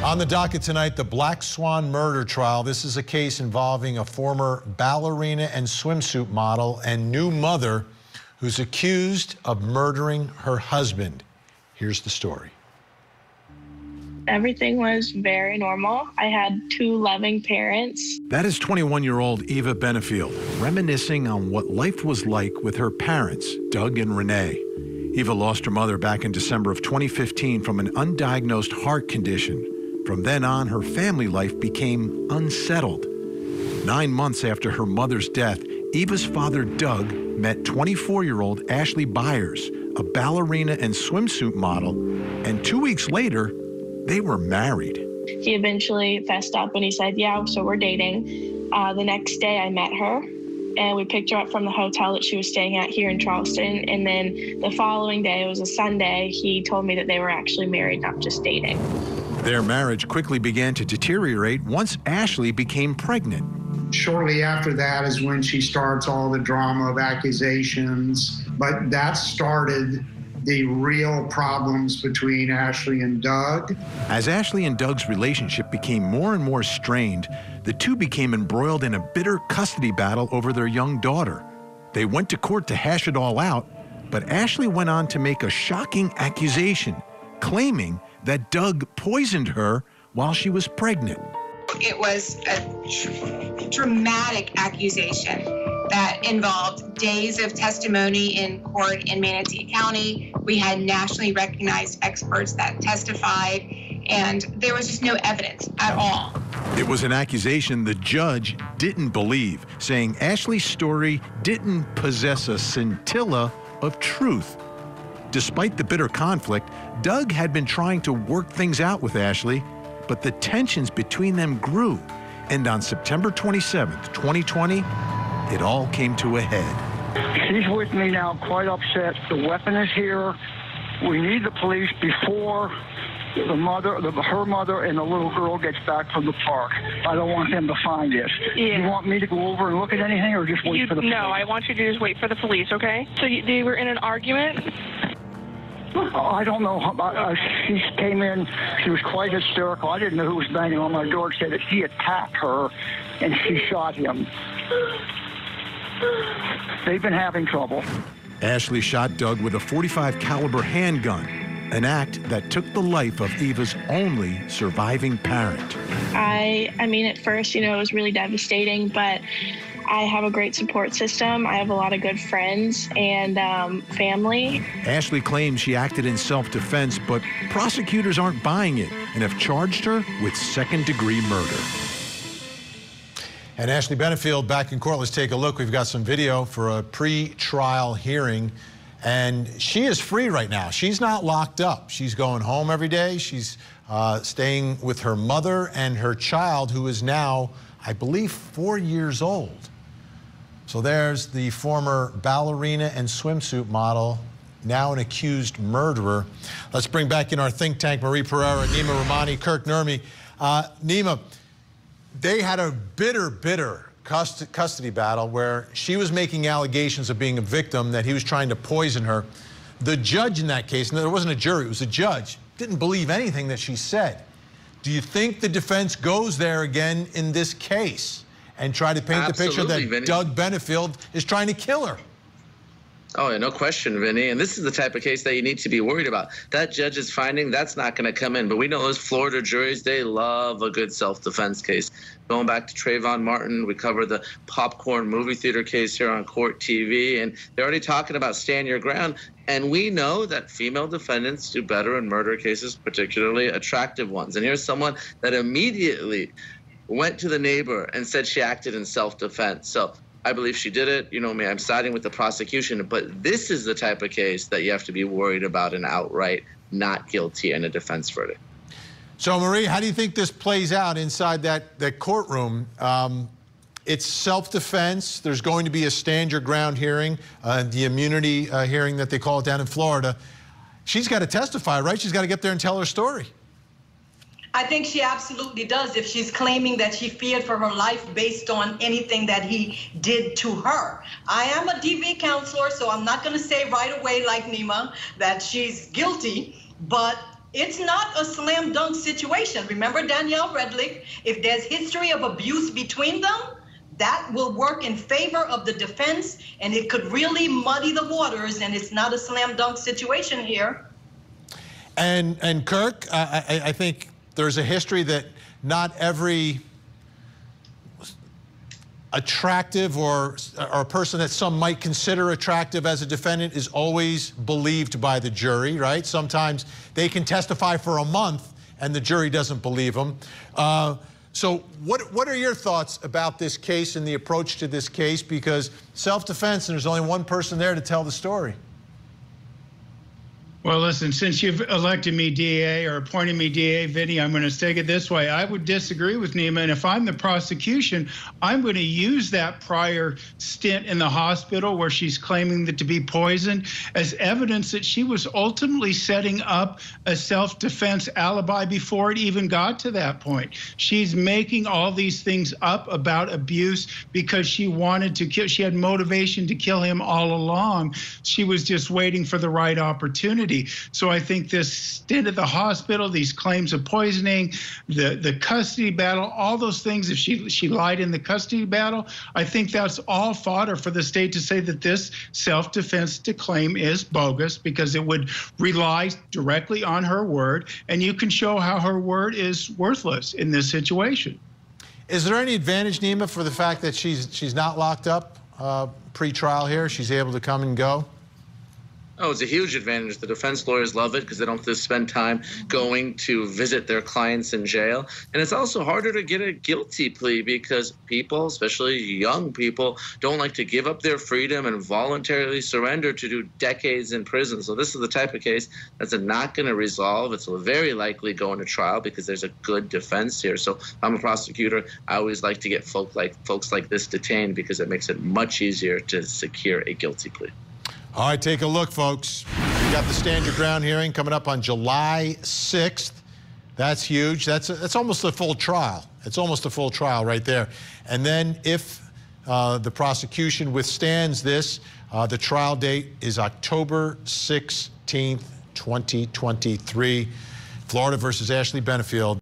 On the docket tonight, the Black Swan murder trial. This is a case involving a former ballerina and swimsuit model and new mother who's accused of murdering her husband. Here's the story. Everything was very normal. I had two loving parents. That is 21-year-old Eva Benefield, reminiscing on what life was like with her parents, Doug and Renee. Eva lost her mother back in December of 2015 from an undiagnosed heart condition. From then on, her family life became unsettled. 9 months after her mother's death, Eva's father, Doug, met 24-year-old Ashley Byers, a ballerina and swimsuit model, and 2 weeks later, they were married. He eventually fessed up and he said, yeah, so we're dating. The next day I met her and we picked her up from the hotel that she was staying at here in Charleston. And then the following day, it was a Sunday, he told me that they were actually married, not just dating. Their marriage quickly began to deteriorate once Ashley became pregnant. Shortly after that is when she starts all the drama of accusations, but that started the real problems between Ashley and Doug. As Ashley and Doug's relationship became more and more strained, the two became embroiled in a bitter custody battle over their young daughter. They went to court to hash it all out, but Ashley went on to make a shocking accusation, claiming that Doug poisoned her while she was pregnant. It was a dramatic accusation that involved days of testimony in court in Manatee County. We had nationally recognized experts that testified, and there was just no evidence at all. It was an accusation the judge didn't believe, saying Ashley's story didn't possess a scintilla of truth. Despite the bitter conflict, Doug had been trying to work things out with Ashley, but the tensions between them grew. And on September 27th, 2020, it all came to a head. She's with me now, quite upset. The weapon is here. We need the police before her mother and the little girl gets back from the park. I don't want them to find it. Yeah. You want me to go over and look at anything or just wait for the police? No, I want you to just wait for the police, okay? So they were in an argument? I don't know. She came in. She was quite hysterical. I didn't know who was banging on my door. It said that he attacked her and she shot him. They've been having trouble. Ashley shot Doug with a .45 caliber handgun, an act that took the life of Eva's only surviving parent. I mean, at first, it was really devastating, but I have a great support system. I have a lot of good friends and family. Ashley claims she acted in self-defense, but prosecutors aren't buying it and have charged her with second-degree murder. And Ashley Benefield back in court. Let's take a look. We've got some video for a pre-trial hearing. And she is free right now. She's not locked up. She's going home every day. She's staying with her mother and her child, who is now, I believe, 4 years old. So there's the former ballerina and swimsuit model, now an accused murderer. Let's bring back in our think tank, Marie Pereira, Nima Rahmani, Kirk Nurmi. Nima, they had a bitter custody battle where she was making allegations of being a victim, that he was trying to poison her. The judge in that case, and there wasn't a jury, it was a judge, didn't believe anything that she said. Do you think the defense goes there again in this case and try to paint the picture that Vinny. Doug Benefield is trying to kill her? Oh, yeah, no question, Vinny. And this is the type of case that you need to be worried about. That judge's finding, that's not going to come in. But we know those Florida juries, they love a good self-defense case. Going back to Trayvon Martin, we covered the popcorn movie theater case here on Court TV, and they're already talking about stand your ground. And we know that female defendants do better in murder cases, particularly attractive ones. And here's someone that immediately went to the neighbor and said she acted in self-defense. So I believe she did it. You know me, I'm siding with the prosecution, but this is the type of case that you have to be worried about an outright not guilty and a defense verdict. So, Marie, how do you think this plays out inside that courtroom? It's self-defense. There's going to be a stand-your-ground hearing, the immunity hearing that they call it down in Florida. She's got to testify, right? She's got to get there and tell her story. I think she absolutely does if she's claiming that she feared for her life based on anything that he did to her. I am a DV counselor, so I'm not going to say right away like Nima that she's guilty, but It's not a slam dunk situation. Remember Danielle Redlick, if there's history of abuse between them, that will work in favor of the defense, and it could really muddy the waters, and it's not a slam dunk situation here. And Kirk, I think there's a history that not every attractive or a person that some might consider attractive as a defendant is always believed by the jury, right? Sometimes they can testify for a month and the jury doesn't believe them. So what are your thoughts about this case and the approach to this case? Because self-defense, and there's only one person there to tell the story. Well, listen, since you've elected me DA or appointed me DA, Vinny, I'm going to take it this way. I would disagree with Nima, and if I'm the prosecution, I'm going to use that prior stint in the hospital where she's claiming that to be poisoned as evidence that she was ultimately setting up a self-defense alibi before it even got to that point. She's making all these things up about abuse because she wanted to kill. She had motivation to kill him all along. She was just waiting for the right opportunity. So I think this stint at the hospital, these claims of poisoning, the custody battle, all those things, if she lied in the custody battle, I think that's all fodder for the state to say that this self-defense claim is bogus because it would rely directly on her word, and you can show how her word is worthless in this situation. Is there any advantage, Nima, for the fact that she's not locked up pre-trial here? She's able to come and go? Oh, it's a huge advantage. The defense lawyers love it because they don't have to spend time going to visit their clients in jail. And it's also harder to get a guilty plea because people, especially young people, don't like to give up their freedom and voluntarily surrender to do decades in prison. So this is the type of case that's not going to resolve. It's very likely going to trial because there's a good defense here. So if I'm a prosecutor, I always like to get folks like this detained because it makes it much easier to secure a guilty plea. All right, take a look, folks. We got the Stand Your Ground hearing coming up on July 6th. That's huge. That's almost a full trial. It's almost a full trial right there. And then if the prosecution withstands this, the trial date is October 16th, 2023. Florida versus Ashley Benefield.